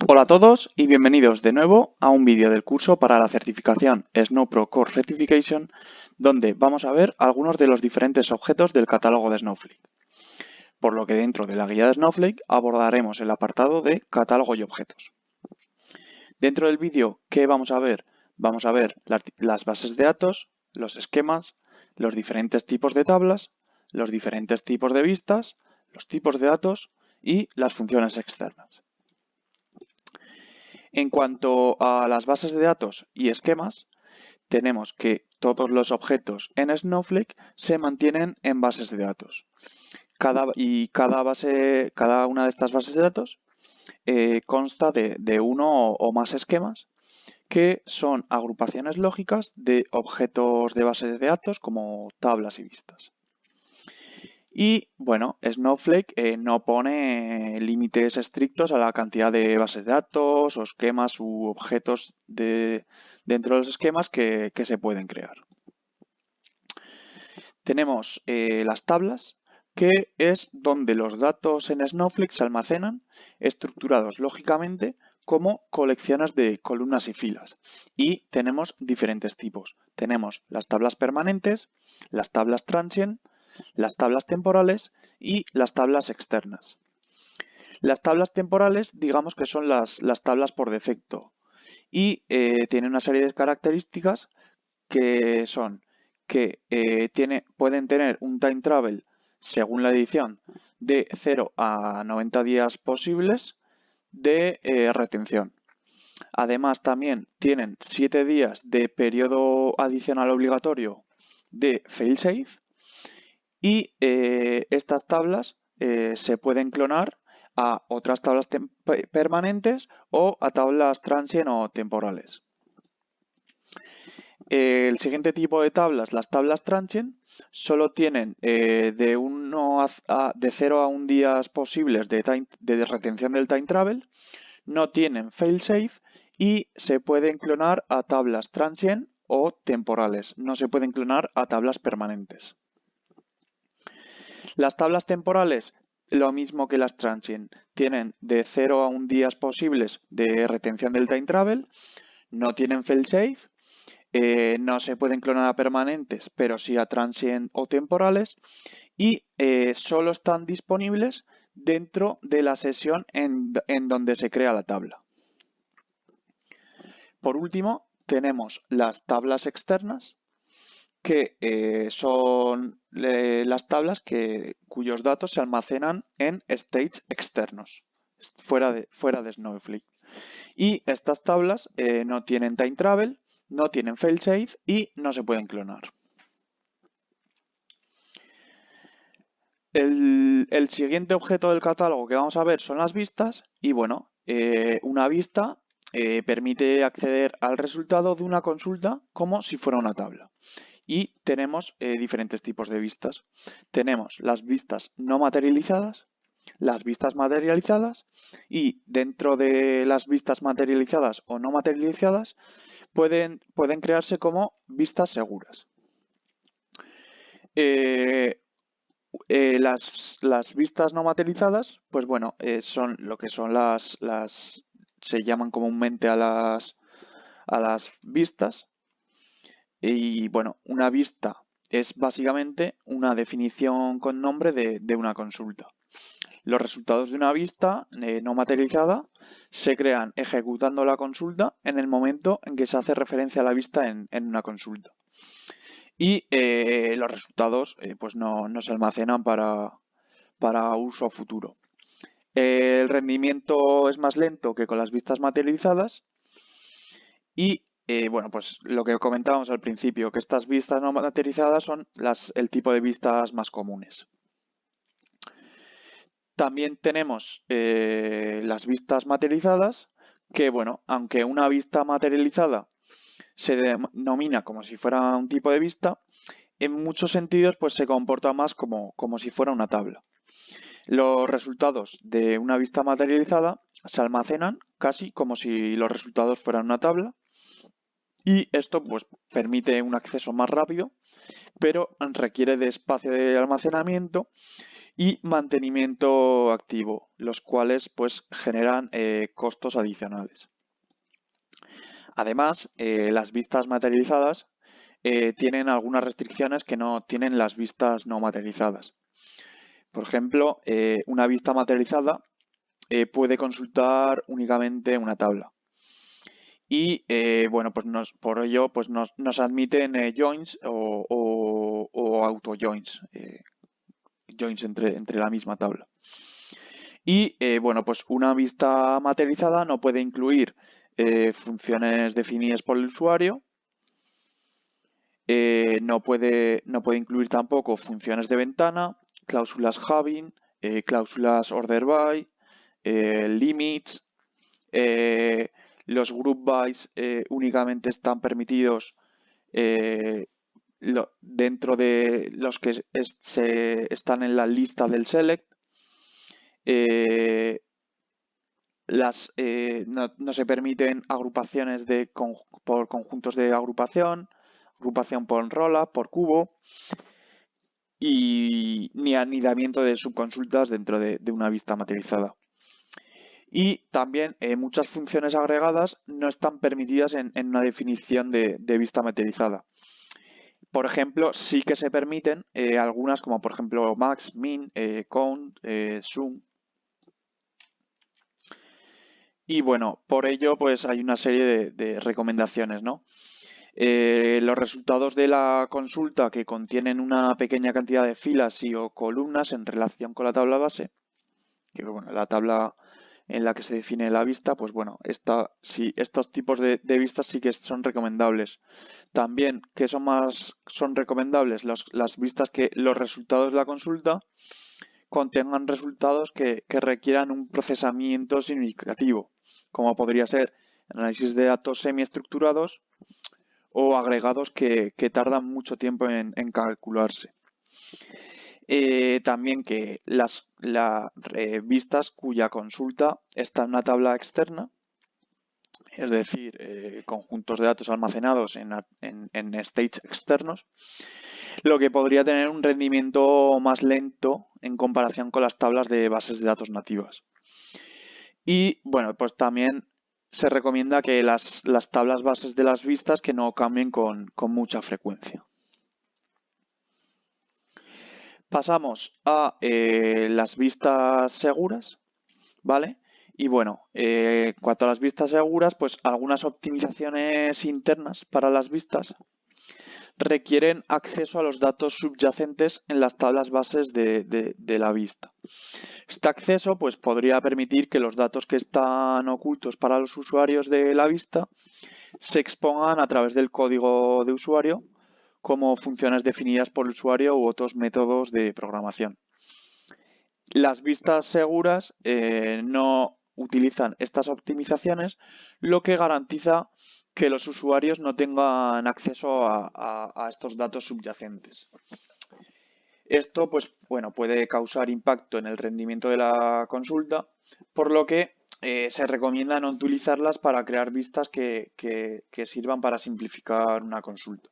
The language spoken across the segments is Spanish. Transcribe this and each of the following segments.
Hola a todos y bienvenidos de nuevo a un vídeo del curso para la certificación Snowpro Core Certification, donde vamos a ver algunos de los diferentes objetos del catálogo de Snowflake. Por lo que dentro de la guía de Snowflake abordaremos el apartado de catálogo y objetos. Dentro del vídeo, ¿qué vamos a ver? Vamos a ver las bases de datos, los esquemas, los diferentes tipos de tablas, los diferentes tipos de vistas, los tipos de datos y las funciones externas. En cuanto a las bases de datos y esquemas, tenemos que todos los objetos en Snowflake se mantienen en bases de datos. Cada una de estas bases de datos consta de uno o más esquemas que son agrupaciones lógicas de objetos de bases de datos como tablas y vistas. Y bueno, Snowflake no pone límites estrictos a la cantidad de bases de datos o esquemas u objetos dentro de los esquemas que se pueden crear. Tenemos las tablas, que es donde los datos en Snowflake se almacenan estructurados lógicamente como colecciones de columnas y filas. Y tenemos diferentes tipos. Tenemos las tablas permanentes, las tablas transient, las tablas temporales y las tablas externas. Las tablas temporales, digamos que son las tablas por defecto y tienen una serie de características que son que pueden tener un time travel según la edición de 0 a 90 días posibles de retención. Además, también tienen 7 días de periodo adicional obligatorio de failsafe y estas tablas se pueden clonar a otras tablas permanentes o a tablas transient o temporales. El siguiente tipo de tablas, las tablas transient, solo tienen de 0 a 1 días posibles de retención del time travel, no tienen failsafe y se pueden clonar a tablas transient o temporales, no se pueden clonar a tablas permanentes. Las tablas temporales, lo mismo que las transient, tienen de 0 a 1 días posibles de retención del time travel, no tienen failsafe, no se pueden clonar a permanentes, pero sí a transient o temporales y solo están disponibles dentro de la sesión en donde se crea la tabla. Por último, tenemos las tablas externas, que son las tablas cuyos datos se almacenan en states externos, fuera de Snowflake. Y estas tablas no tienen time travel, no tienen failsafe y no se pueden clonar. El siguiente objeto del catálogo que vamos a ver son las vistas y bueno, una vista permite acceder al resultado de una consulta como si fuera una tabla. Y tenemos diferentes tipos de vistas. Tenemos las vistas no materializadas, las vistas materializadas y dentro de las vistas materializadas o no materializadas pueden crearse como vistas seguras. Las vistas no materializadas, pues bueno, son lo que son se llaman comúnmente a las vistas. Y bueno, una vista es básicamente una definición con nombre de una consulta. Los resultados de una vista no materializada se crean ejecutando la consulta en el momento en que se hace referencia a la vista en una consulta. Y los resultados pues no se almacenan para uso futuro. El rendimiento es más lento que con las vistas materializadas y bueno, pues lo que comentábamos al principio, que estas vistas no materializadas son el tipo de vistas más comunes. También tenemos las vistas materializadas, que bueno, aunque una vista materializada se denomina como si fuera un tipo de vista, en muchos sentidos pues se comporta más como si fuera una tabla. Los resultados de una vista materializada se almacenan casi como si los resultados fueran una tabla y esto pues permite un acceso más rápido, pero requiere de espacio de almacenamiento y mantenimiento activo, los cuales pues generan costos adicionales. Además, las vistas materializadas tienen algunas restricciones que no tienen las vistas no materializadas. Por ejemplo, una vista materializada puede consultar únicamente una tabla. Y bueno, pues por ello pues nos admiten joins o auto joins, joins entre la misma tabla. Y bueno, pues una vista materializada no puede incluir funciones definidas por el usuario, no puede incluir tampoco funciones de ventana, cláusulas having, cláusulas order by, limits. Los group bys únicamente están permitidos dentro de los que están en la lista del select. No se permiten agrupaciones por conjuntos de agrupación por rola, por cubo y ni anidamiento de subconsultas dentro de una vista materializada. Y también muchas funciones agregadas no están permitidas en una definición de vista materializada. Por ejemplo, sí que se permiten algunas, como por ejemplo max, min, count, sum. Y bueno, por ello pues hay una serie de recomendaciones, ¿no? Los resultados de la consulta que contienen una pequeña cantidad de filas y o columnas en relación con la tabla base, que bueno, la tabla en la que se define la vista, pues bueno, estos tipos de vistas sí que son recomendables. También, ¿qué son recomendables? Las vistas que los resultados de la consulta contengan resultados que requieran un procesamiento significativo, como podría ser análisis de datos semiestructurados o agregados que tardan mucho tiempo en calcularse. También que las vistas cuya consulta está en una tabla externa, es decir, conjuntos de datos almacenados en states externos, lo que podría tener un rendimiento más lento en comparación con las tablas de bases de datos nativas. Y bueno, pues también se recomienda que las tablas bases de las vistas que no cambien con mucha frecuencia. Pasamos a las vistas seguras, ¿vale? Y bueno, en cuanto a las vistas seguras, pues algunas optimizaciones internas para las vistas requieren acceso a los datos subyacentes en las tablas bases de la vista. Este acceso pues, podría permitir que los datos que están ocultos para los usuarios de la vista se expongan a través del código de usuario como funciones definidas por el usuario u otros métodos de programación. Las vistas seguras no utilizan estas optimizaciones, lo que garantiza que los usuarios no tengan acceso a estos datos subyacentes. Esto, pues, bueno, puede causar impacto en el rendimiento de la consulta, por lo que se recomienda no utilizarlas para crear vistas que sirvan para simplificar una consulta.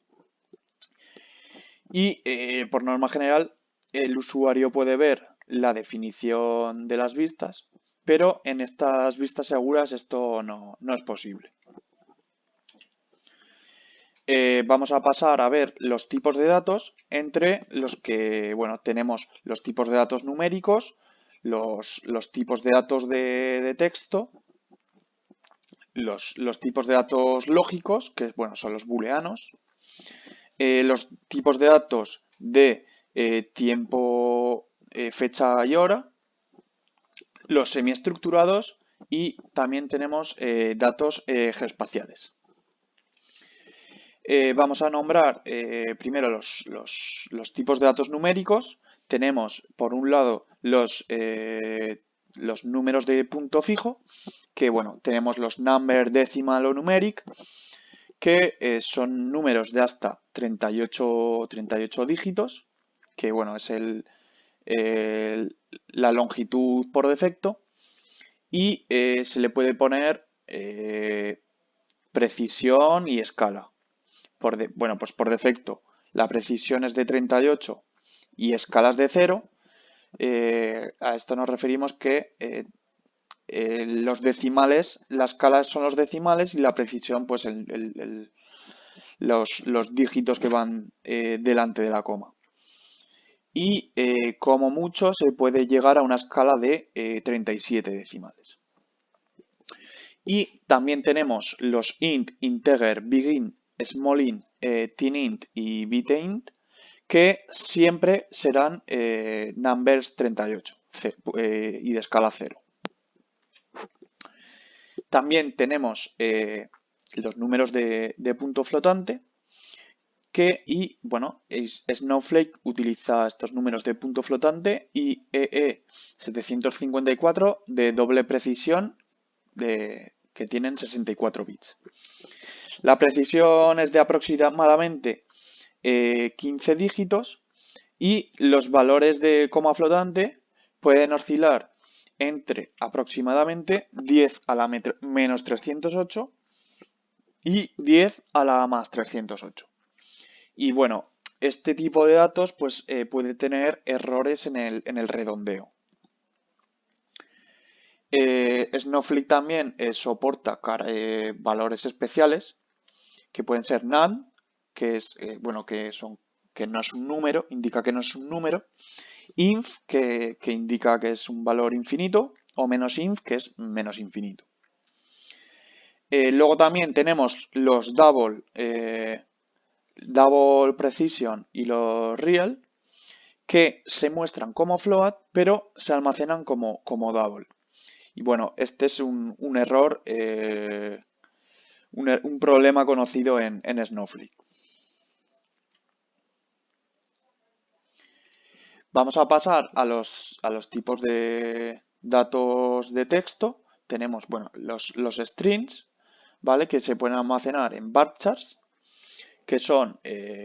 Y por norma general, el usuario puede ver la definición de las vistas, pero en estas vistas seguras esto no es posible. Vamos a pasar a ver los tipos de datos, entre los que, bueno, tenemos los tipos de datos numéricos, los tipos de datos de texto, los tipos de datos lógicos, que bueno, son los booleanos, los tipos de datos de tiempo, fecha y hora, los semiestructurados y también tenemos datos geoespaciales. Vamos a nombrar primero los tipos de datos numéricos. Tenemos, por un lado, los números de punto fijo, que bueno, tenemos los number, decimal o numeric, que son números de hasta 38 dígitos, que bueno, es la longitud por defecto, y se le puede poner precisión y escala. Bueno, pues por defecto la precisión es de 38 y escalas de 0, A esto nos referimos que los decimales, la escala son los decimales y la precisión, pues los dígitos que van delante de la coma. Y como mucho se puede llegar a una escala de 37 decimales. Y también tenemos los int, integer, big int, small int, teen int y bit int, que siempre serán numbers 38 y de escala 0. También tenemos los números de punto flotante, y bueno, Snowflake utiliza estos números de punto flotante y EE754 de doble precisión que tienen 64 bits. La precisión es de aproximadamente 15 dígitos y los valores de coma flotante pueden oscilar entre aproximadamente 10 a la menos 308 y 10 a la más 308. Y bueno, este tipo de datos pues, puede tener errores en el redondeo. Snowflake también soporta valores especiales que pueden ser NaN, que es bueno, que no es un número, indica que no es un número, inf, que indica que es un valor infinito, o menos inf, que es menos infinito. Luego también tenemos los double precision y los real, que se muestran como float, pero se almacenan como double. Y bueno, este es un error, un problema conocido en Snowflake. Vamos a pasar a los tipos de datos de texto. Tenemos, bueno, los strings, ¿vale? Que se pueden almacenar en varchars, que son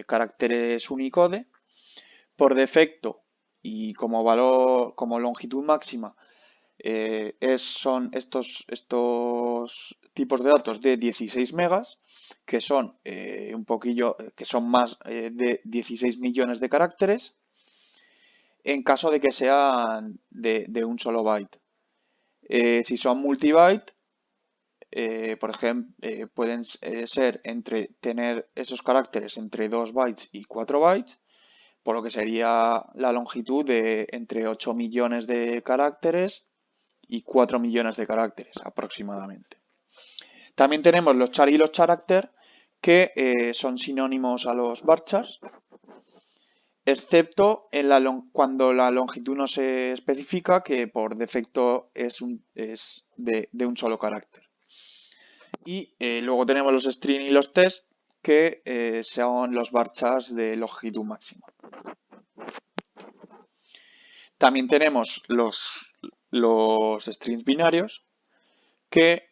caracteres Unicode. Por defecto y como valor, como longitud máxima, son estos tipos de datos de 16 megas, que son que son más de 16 millones de caracteres, en caso de que sean de un solo byte. Si son multibyte, por ejemplo, pueden ser tener esos caracteres entre 2 bytes y 4 bytes, por lo que sería la longitud de entre 8 millones de caracteres y 4 millones de caracteres aproximadamente. También tenemos los char y los character, que son sinónimos a los varchars, excepto cuando la longitud no se especifica, que por defecto es de un solo carácter. Y luego tenemos los string y los test, que son los varchars de longitud máxima. También tenemos los strings binarios, que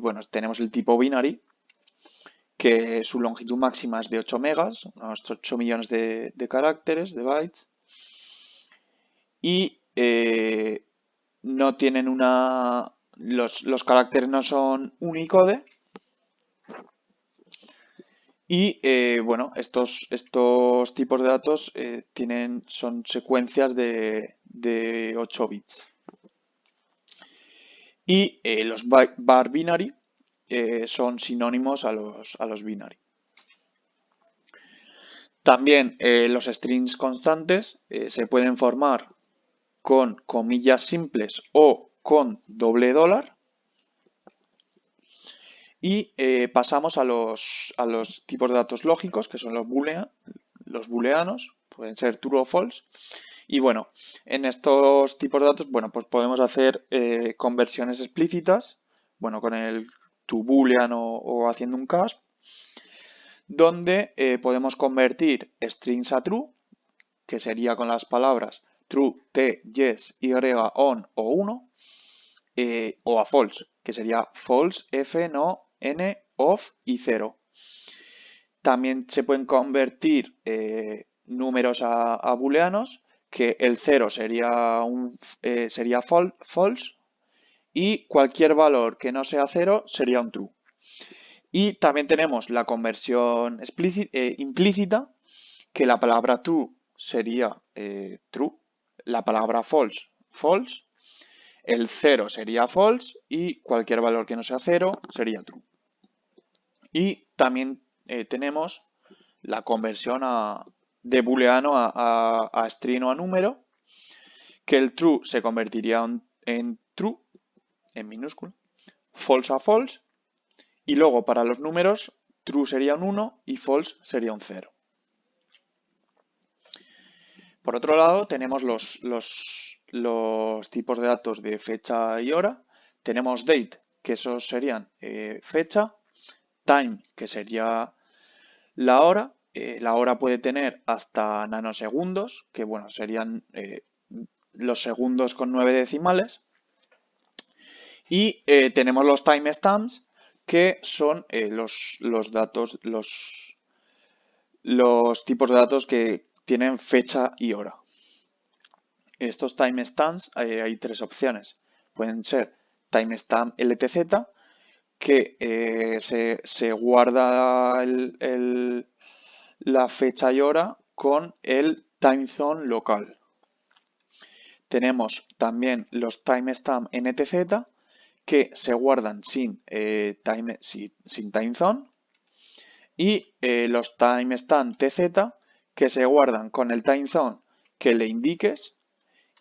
bueno, tenemos el tipo binary, que su longitud máxima es de 8 megas, unos 8 millones de caracteres, de bytes, y no tienen los caracteres no son Unicode. Y bueno, estos tipos de datos son secuencias de 8 bits. Y los bar binary son sinónimos a los binary. También los strings constantes se pueden formar con comillas simples o con doble dólar. Y pasamos a los tipos de datos lógicos, que son los booleanos, pueden ser true o false. Y bueno, en estos tipos de datos, bueno, pues podemos hacer conversiones explícitas, bueno, con el to boolean o haciendo un cast, donde podemos convertir strings a true, que sería con las palabras true, t, yes, y, on o 1, o a false, que sería false, f, no, n, off y 0. También se pueden convertir números a booleanos, que el 0 sería false y cualquier valor que no sea 0 sería un true. Y también tenemos la conversión implícita, que la palabra true sería true, la palabra false, false, el 0 sería false y cualquier valor que no sea 0 sería true. Y también tenemos la conversión de booleano a string o a número, que el true se convertiría en true, en minúscula, false a false, y luego para los números, true sería un 1 y false sería un 0. Por otro lado, tenemos los tipos de datos de fecha y hora. Tenemos date, que esos serían fecha, time, que sería la hora. La hora puede tener hasta nanosegundos, que bueno, serían los segundos con 9 decimales. Y tenemos los timestamps, que son los datos, los tipos de datos que tienen fecha y hora. Estos timestamps hay tres opciones. Pueden ser timestamp LTZ, que se guarda la fecha y hora con el time zone local. Tenemos también los timestamp NTZ, que se guardan sin time zone, y los timestamp TZ, que se guardan con el time zone que le indiques,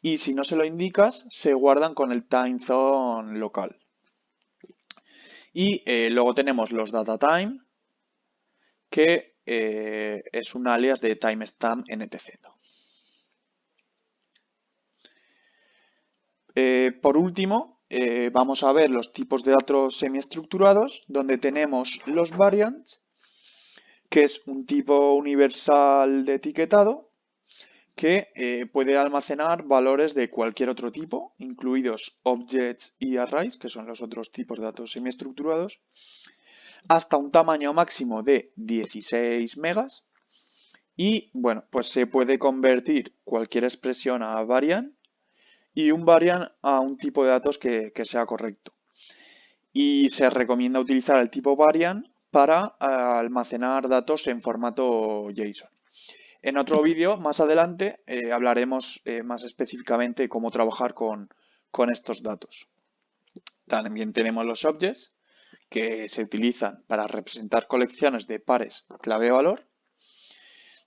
y si no se lo indicas, se guardan con el time zone local. Y luego tenemos los datatime, que es un alias de timestamp NTZ. Por último, vamos a ver los tipos de datos semiestructurados, donde tenemos los variants, que es un tipo universal de etiquetado que puede almacenar valores de cualquier otro tipo, incluidos objects y arrays, que son los otros tipos de datos semiestructurados, hasta un tamaño máximo de 16 megas. Y bueno, pues se puede convertir cualquier expresión a variant y un variant a un tipo de datos que sea correcto. Y se recomienda utilizar el tipo variant para almacenar datos en formato JSON. En otro vídeo, más adelante, hablaremos más específicamente cómo trabajar con estos datos. También tenemos los objects, que se utilizan para representar colecciones de pares clave-valor,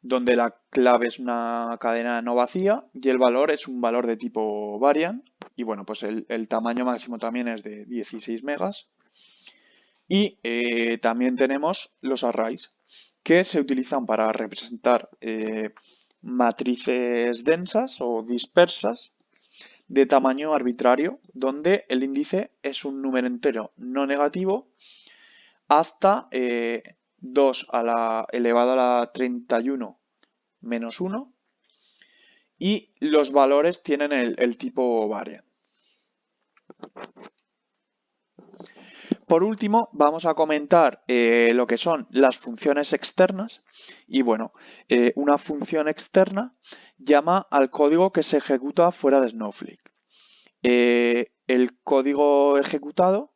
donde la clave es una cadena no vacía y el valor es un valor de tipo variant. Y bueno, pues el tamaño máximo también es de 16 megas. Y también tenemos los arrays, que se utilizan para representar matrices densas o dispersas de tamaño arbitrario, donde el índice es un número entero no negativo hasta 2 elevado a la 31 menos 1, y los valores tienen el tipo variant. Por último, vamos a comentar lo que son las funciones externas. Y bueno, una función externa llama al código que se ejecuta fuera de Snowflake. El código ejecutado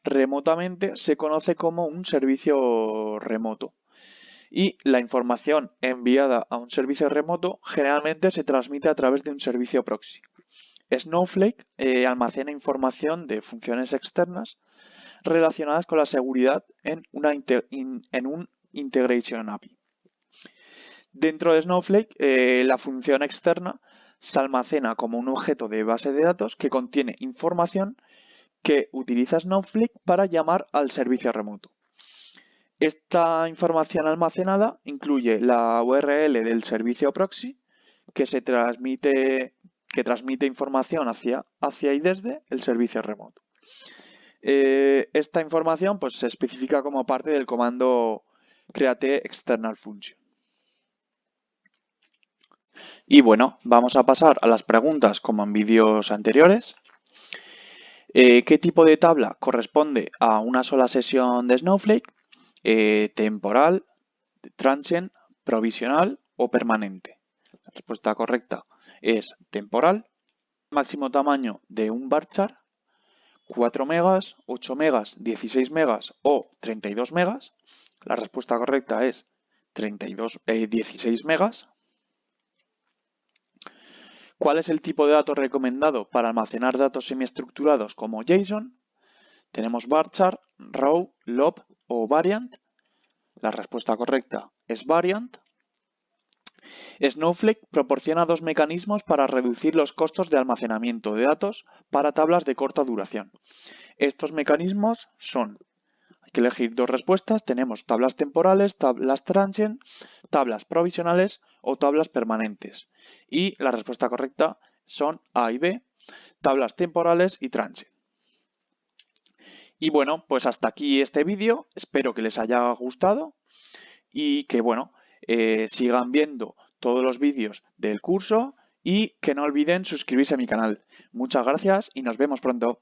remotamente se conoce como un servicio remoto. Y la información enviada a un servicio remoto generalmente se transmite a través de un servicio proxy. Snowflake almacena información de funciones externas relacionadas con la seguridad en un Integration API. Dentro de Snowflake, la función externa se almacena como un objeto de base de datos que contiene información que utiliza Snowflake para llamar al servicio remoto. Esta información almacenada incluye la URL del servicio proxy que transmite información hacia y desde el servicio remoto. Esta información pues, se especifica como parte del comando create external function. Y bueno, vamos a pasar a las preguntas como en vídeos anteriores. ¿Qué tipo de tabla corresponde a una sola sesión de Snowflake? ¿Temporal, transient, provisional o permanente? La respuesta correcta es temporal. Máximo tamaño de un varchar: 4 megas, 8 megas, 16 megas o 32 megas. La respuesta correcta es 16 megas. ¿Cuál es el tipo de datos recomendado para almacenar datos semiestructurados como JSON? Tenemos varchar, raw, lob o variant. La respuesta correcta es variant. Snowflake proporciona dos mecanismos para reducir los costos de almacenamiento de datos para tablas de corta duración. Estos mecanismos son, hay que elegir dos respuestas, tenemos tablas temporales, tablas transient, tablas provisionales o tablas permanentes. Y la respuesta correcta son A y B, tablas temporales y transient. Y bueno, pues hasta aquí este vídeo, espero que les haya gustado y que bueno, sigan viendo todos los vídeos del curso y que no olviden suscribirse a mi canal. Muchas gracias y nos vemos pronto.